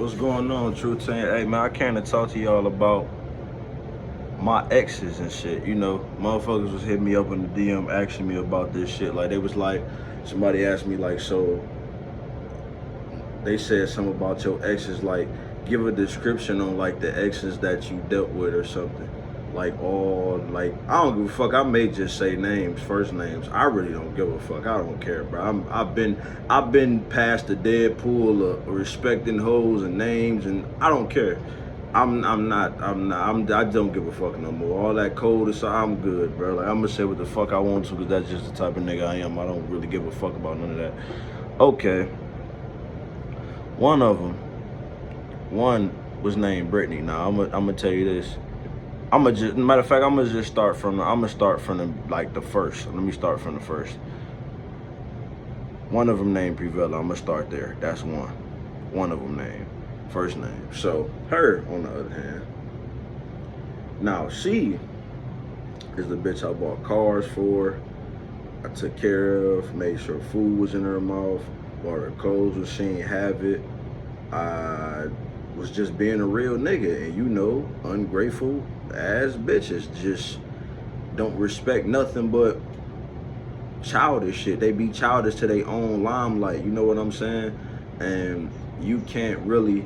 What's going on, Truth Team? Hey, man, I came to talk to y'all about my exes and shit. You know, motherfuckers was hitting me up in the DM asking me about this shit. Like, they was like, somebody asked me, like, so they said something about your exes, like, give a description on, like, the exes that you dealt with or something. Like, all, like, I don't give a fuck. I may just say names, first names. I really don't give a fuck. I don't care, bro. I've been past the dead pool of respecting hoes and names, and I don't care. I don't give a fuck no more. All that cold aside, I'm good, bro. Like, I'm gonna say what the fuck I want to, because that's just the type of nigga I am. I don't really give a fuck about none of that. Okay. One of them, one was named Brittany. Now, I'm gonna tell you this. Matter of fact, I'm gonna start from the first. Let me start from the first. One of them named Prevella. I'm gonna start there. That's one. One of them named first name. So her, on the other hand, now she is the bitch I bought cars for. I took care of, made sure food was in her mouth, bought her clothes when she ain't have it. I was just being a real nigga, and you know, ungrateful ass bitches just don't respect nothing but childish shit. They be childish to their own limelight, you know what I'm saying? And you can't really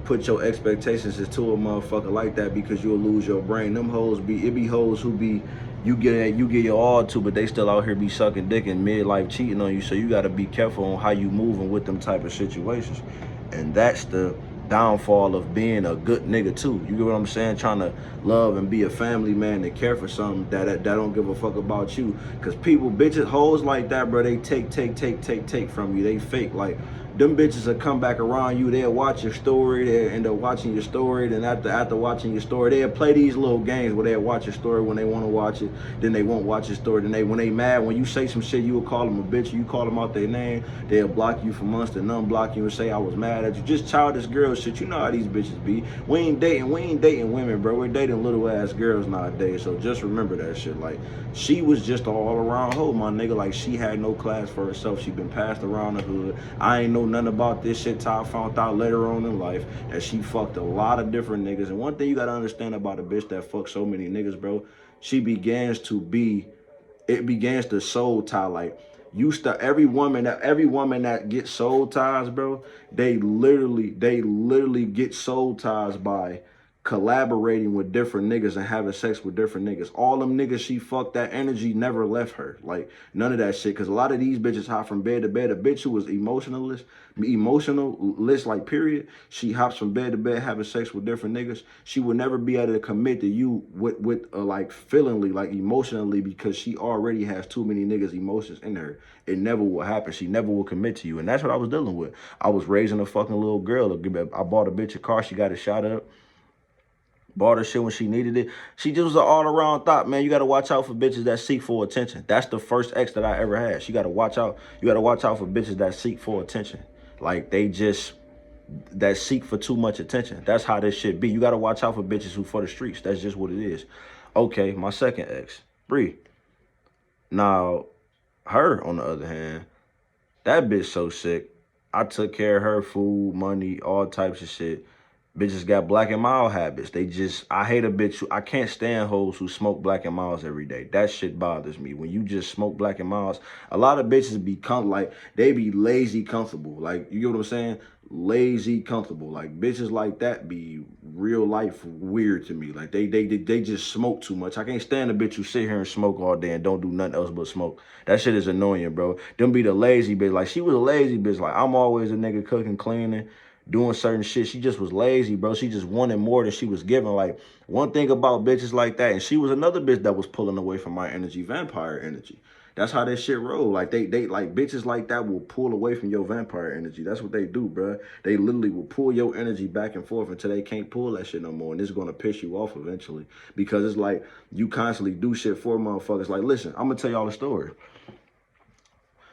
put your expectations into a motherfucker like that, because you'll lose your brain. Them hoes be hoes who be you get your all to, but they still out here be sucking dick and midlife cheating on you. So you gotta be careful on how you moving with them type of situations. And that's the downfall of being a good nigga too. You get what I'm saying? Trying to love and be a family man and care for something that don't give a fuck about you. Cause people, bitches, hoes like that, bro, they take from you. They fake. Like, them bitches will come back around you. They'll watch your story. They'll end up watching your story. Then after watching your story, they'll play these little games where they'll watch your story when they want to watch it. Then they won't watch your story. Then when they mad, when you say some shit, you will call them a bitch. You call them out their name. They'll block you for months. Then unblock you and say I was mad at you. Just childish girl shit. You know how these bitches be. We ain't dating women, bro. We're dating little ass girls nowadays. So just remember that shit. Like, she was just an all around hoe, my nigga. Like, she had no class for herself. She been passed around the hood. I ain't know nothing about this shit till I found out later on in life that she fucked a lot of different niggas. And one thing you gotta understand about a bitch that fucks so many niggas, bro, it begins to soul tie. Like, every woman that gets soul ties, bro, they literally get soul ties by collaborating with different niggas and having sex with different niggas. All them niggas she fucked, that energy never left her. Like, none of that shit. Cause a lot of these bitches hop from bed to bed. A bitch who was emotionalist, like, period. She hops from bed to bed having sex with different niggas. She would never be able to commit to you with like feelingly, like emotionally, because she already has too many niggas' emotions in her. It never will happen. She never will commit to you. And that's what I was dealing with. I was raising a fucking little girl. I bought a bitch a car. She got it shot up. Bought her shit when she needed it. She just was an all-around thought, man. You got to watch out for bitches that seek for attention. That's the first ex that I ever had. You got to watch out. You got to watch out for bitches that seek for attention. Like, that seek for too much attention. That's how this shit be. You got to watch out for bitches who for the streets. That's just what it is. Okay, my second ex, Bree. Now, her, on the other hand, that bitch so sick. I took care of her food, money, all types of shit. Bitches got Black and Mild habits. I hate a bitch. I can't stand hoes who smoke Black and Milds every day. That shit bothers me. When you just smoke Black and Milds, a lot of bitches they be lazy comfortable. Like, you get what I'm saying? Lazy comfortable. Like, bitches like that be real life weird to me. Like, they just smoke too much. I can't stand a bitch who sit here and smoke all day and don't do nothing else but smoke. That shit is annoying, bro. Them be the lazy bitch. Like, she was a lazy bitch. Like, I'm always a nigga cooking, cleaning, doing certain shit. She just was lazy, bro. She just wanted more than she was giving. Like, one thing about bitches like that, and she was another bitch that was pulling away from my energy, vampire energy. That's how that shit roll. Like, they like, bitches like that will pull away from your vampire energy. That's what they do, bro. They literally will pull your energy back and forth until they can't pull that shit no more. And it's gonna piss you off eventually, because it's like you constantly do shit for motherfuckers. Like, listen, I'm gonna tell y'all a story.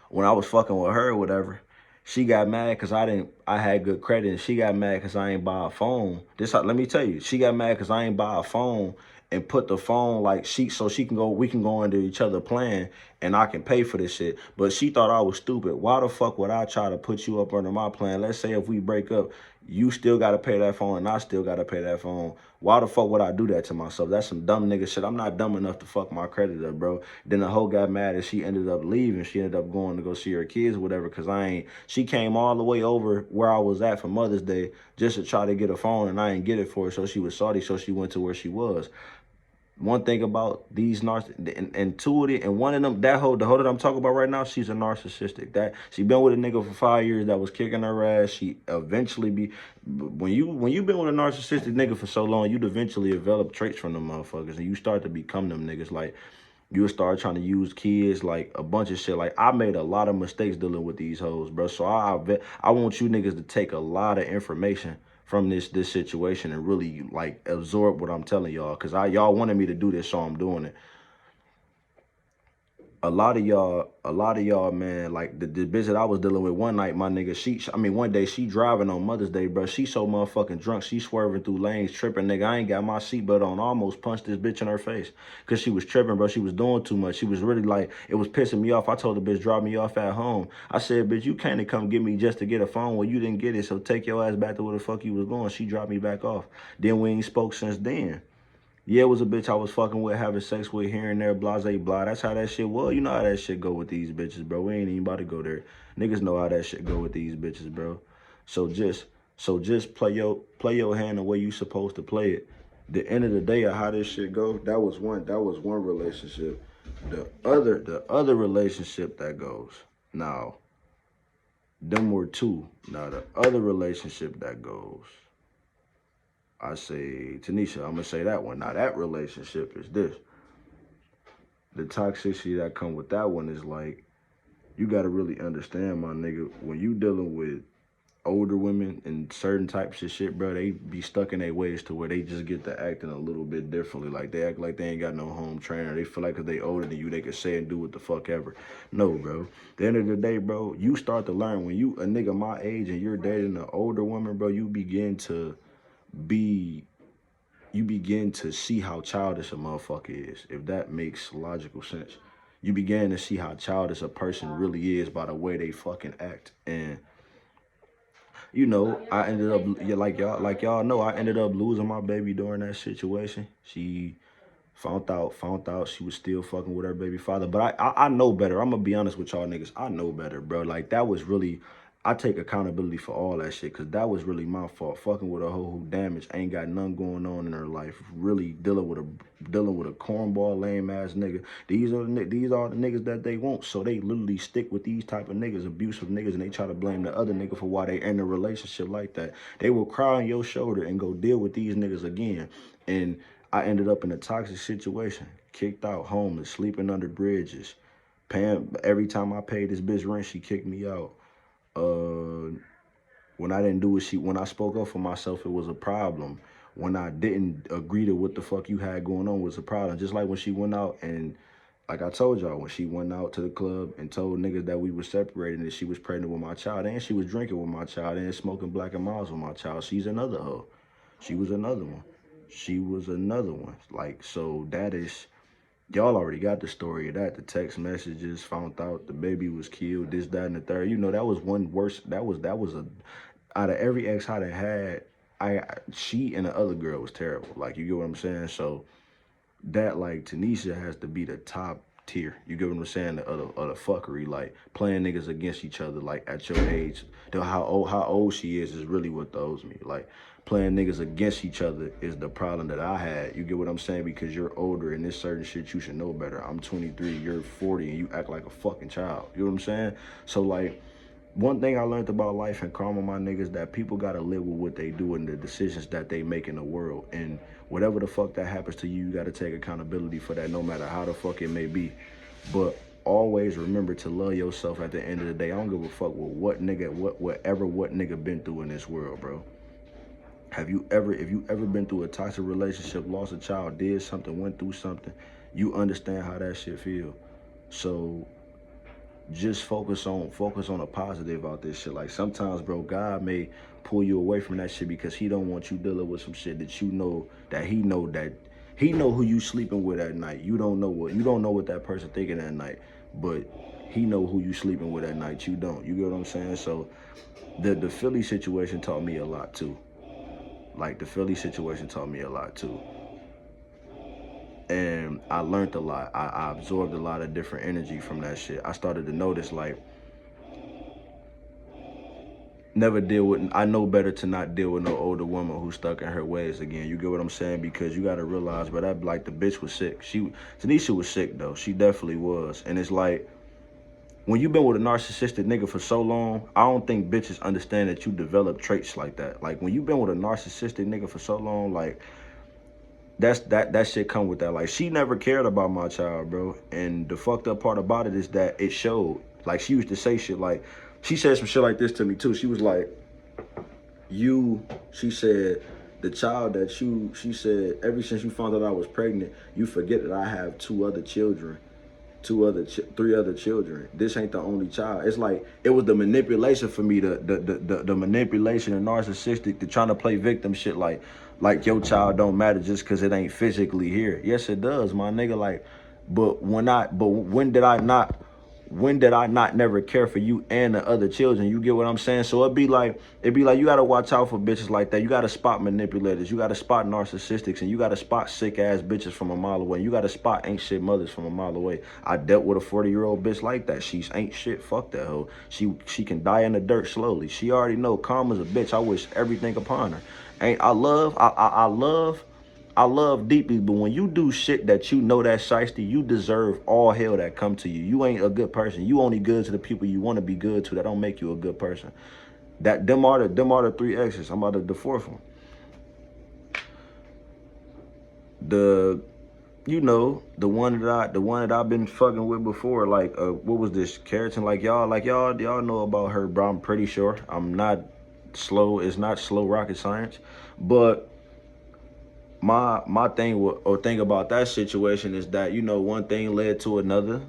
When I was fucking with her or whatever, she got mad because I I had good credit, and she got mad because I ain't buy a phone. Let me tell you, she got mad because I ain't buy a phone and put the phone like so she can go, we can go into each other plan and I can pay for this shit. But she thought I was stupid. Why the fuck would I try to put you up under my plan? Let's say if we break up, you still got to pay that phone and I still got to pay that phone. Why the fuck would I do that to myself? That's some dumb nigga shit. I'm not dumb enough to fuck my credit up, bro. Then the hoe got mad and she ended up leaving. She ended up going to go see her kids or whatever because she came all the way over where I was at for Mother's Day just to try to get a phone and I ain't get it for her. So she was salty, so she went to where she was. One thing about these narcissists, and two of it, and one of them, the hoe that I'm talking about right now, she's a narcissistic. That she been with a nigga for 5 years that was kicking her ass. She eventually when you been with a narcissistic nigga for so long, you'd eventually develop traits from them motherfuckers, and you start to become them niggas. Like you'll start trying to use kids, like a bunch of shit. Like I made a lot of mistakes dealing with these hoes, bro. So I want you niggas to take a lot of information from this situation and really like absorb what I'm telling y'all, because y'all wanted me to do this, so I'm doing it. A lot of y'all, man, like the bitch that I was dealing with one night, my nigga, one day she driving on Mother's Day, bro. She so motherfucking drunk, she swerving through lanes, tripping, nigga. I ain't got my seatbelt on, almost punched this bitch in her face because she was tripping, bro. She was doing too much. She was really like, it was pissing me off. I told the bitch, drop me off at home. I said, bitch, you can't come get me just to get a phone. Well, you didn't get it, so take your ass back to where the fuck you was going. She dropped me back off. Then we ain't spoke since then. Yeah, it was a bitch I was fucking with, having sex with here and there, blase, blah. That's how that shit was. You know how that shit go with these bitches, bro. We ain't even about to go there. Niggas know how that shit go with these bitches, bro. So just play your hand the way you supposed to play it. The end of the day of how this shit go, that was one relationship. The other relationship that goes. Now, them were two. Now the other relationship that goes. I say, Tanisha, I'm going to say that one. Now, that relationship is this. The toxicity that come with that one is like, you got to really understand, my nigga, when you dealing with older women and certain types of shit, bro, they be stuck in their ways to where they just get to acting a little bit differently. Like, they act like they ain't got no home trainer. They feel like if they older than you, they can say and do what the fuck ever. No, bro. At the end of the day, bro, you start to learn. When you a nigga my age and you're dating an older woman, bro, you begin to see how childish a motherfucker is, if that makes logical sense. You begin to see how childish a person really is by the way they fucking act. And you know, I ended up, yeah, like y'all know, I ended up losing my baby during that situation. She found out she was still fucking with her baby father. But I know better. I'm gonna be honest with y'all niggas. I know better, bro. Like that was really, I take accountability for all that shit, because that was really my fault. Fucking with a hoe who damaged, ain't got nothing going on in her life. Really dealing with a cornball, lame ass nigga. These are the niggas that they want. So they literally stick with these type of niggas, abusive niggas, and they try to blame the other nigga for why they in a relationship like that. They will cry on your shoulder and go deal with these niggas again. And I ended up in a toxic situation, kicked out, homeless, sleeping under bridges, paying every time I paid this bitch rent, she kicked me out. When I didn't do it, when I spoke up for myself, it was a problem. When I didn't agree to what the fuck you had going on was a problem. Just like when she went out and, like I told y'all, when she went out to the club and told niggas that we were separated and that she was pregnant with my child and she was drinking with my child and smoking Black and Miles with my child, she's another hoe. She was another one. She was another one. Like, so that is, y'all already got the story of that. The text messages, found out the baby was killed, this, that, and the third. You know, that was one worse. That was a, out of every ex I had, she and the other girl was terrible. Like, you get what I'm saying? So that, like, Tanisha has to be the top tier. You get what I'm saying? The fuckery, like playing niggas against each other, like at your age. How old she is really what throws me. Like, playing niggas against each other is the problem that I had. You get what I'm saying? Because you're older and this certain shit you should know better. I'm 23, you're 40, and you act like a fucking child. You know what I'm saying? So, like, one thing I learned about life and karma, my niggas, that people gotta live with what they do and the decisions that they make in the world. And whatever the fuck that happens to you, you gotta take accountability for that, no matter how the fuck it may be. But always remember to love yourself at the end of the day. I don't give a fuck with what nigga been through in this world, bro. If you ever been through a toxic relationship, lost a child, did something, went through something, you understand how that shit feel. So just focus on a positive out this shit. Like sometimes, bro, God may pull you away from that shit because he don't want you dealing with some shit that you know that he know who you sleeping with at night. You don't know what that person thinking at night, but he know who you sleeping with at night. You don't. You get what I'm saying? So the Philly situation taught me a lot too. Like the Philly situation taught me a lot too. And I learned a lot. I absorbed a lot of different energy from that shit. I started to notice like I know better to not deal with no older woman who's stuck in her ways again. You get what I'm saying? Because you gotta realize, but that like the bitch was sick. Tanisha was sick though. She definitely was. And it's like when you've been with a narcissistic nigga for so long, I don't think bitches understand that you develop traits like that. Like when you've been with a narcissistic nigga for so long, like that shit come with that. Like she never cared about my child, bro. And the fucked up part about it is that it showed. Like she used to say shit like, she said some shit like this to me too. She was like, she said, the child that she said, ever since you found out I was pregnant, you forget that I have three other children. This ain't the only child. It's like it was the manipulation for me, the manipulation and narcissistic, the trying to play victim shit. Like your child don't matter just because it ain't physically here. Yes, it does, my nigga. Like, but when did I not never care for you and the other children? You get what I'm saying? So it'd be like you gotta watch out for bitches like that. You gotta spot manipulators. You gotta spot narcissistics, and you gotta spot sick ass bitches from a mile away. You gotta spot ain't shit mothers from a mile away. I dealt with a 40-year-old bitch like that. She's ain't shit. Fuck that hoe. She can die in the dirt slowly. She already know karma's a bitch. I wish everything upon her. I love deeply, but when you do shit that you know that's shiesty, you deserve all hell that come to you. You ain't a good person. You only good to the people you want to be good to. That don't make you a good person. Them are the three exes. I'm about to the fourth one. The one that I've been fucking with before, like what was this? Keratin, y'all know about her, bro. I'm pretty sure. I'm not slow. It's not slow rocket science, but my thing about that situation is that, one thing led to another.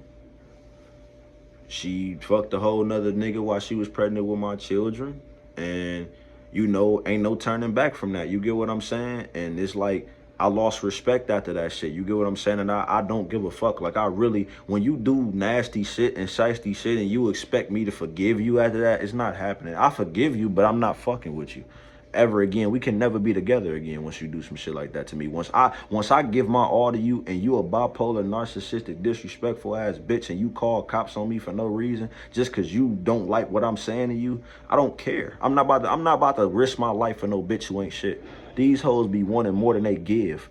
She fucked a whole nother nigga while she was pregnant with my children, and ain't no turning back from that. You get what I'm saying? And it's like I lost respect after that shit. You get what I'm saying? And I don't give a fuck. Like, I really, when you do nasty shit and shiesty shit and you expect me to forgive you after that, it's not happening. I forgive you, but I'm not fucking with you ever again. We can never be together again once you do some shit like that to me. Once I give my all to you and you a bipolar, narcissistic, disrespectful ass bitch, and you call cops on me for no reason just because you don't like what I'm saying to you, I don't care. I'm not about to risk my life for no bitch who ain't shit. These hoes be wanting more than they give.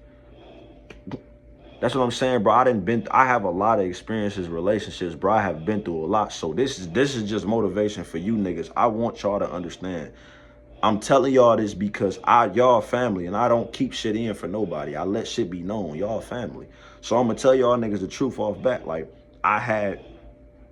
That's what I'm saying, bro. I have a lot of experiences, relationships, bro. I have been through a lot. So this is just motivation for you niggas. I want y'all to understand. I'm telling y'all this because y'all family, and I don't keep shit in for nobody. I let shit be known. Y'all family. So I'm gonna tell y'all niggas the truth off bat. Like, I had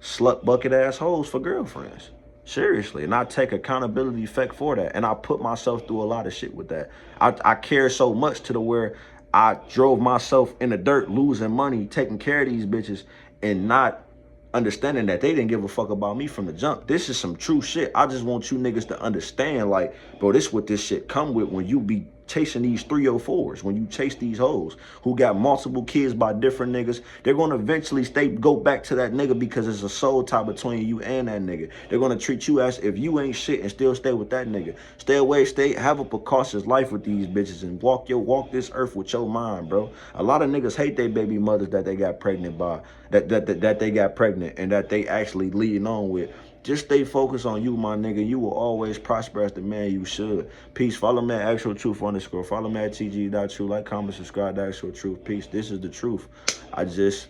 slut bucket ass hoes for girlfriends. Seriously. And I take accountability effect for that. And I put myself through a lot of shit with that. I care so much to the where I drove myself in the dirt, losing money, taking care of these bitches, and not understanding that they didn't give a fuck about me from the jump. This is some true shit. I just want you niggas to understand, like, bro, this what this shit come with when you be chasing these 304s, when you chase these hoes who got multiple kids by different niggas. They're going to eventually go back to that nigga because it's a soul tie between you and that nigga. They're going to treat you as if you ain't shit and still stay with that nigga. Stay away, have a precautious life with these bitches and walk this earth with your mind, bro. A lot of niggas hate their baby mothers that they got pregnant by, that they got pregnant and that they actually leading on with. Just stay focused on you, my nigga. You will always prosper as the man you should. Peace. Follow me at Actualtruth_. Follow me at tg.true. Like, comment, subscribe to Actual Truth. Peace. This is the truth. I just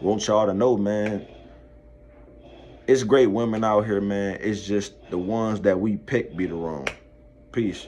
want y'all to know, man. It's great women out here, man. It's just the ones that we pick be the wrong. Peace.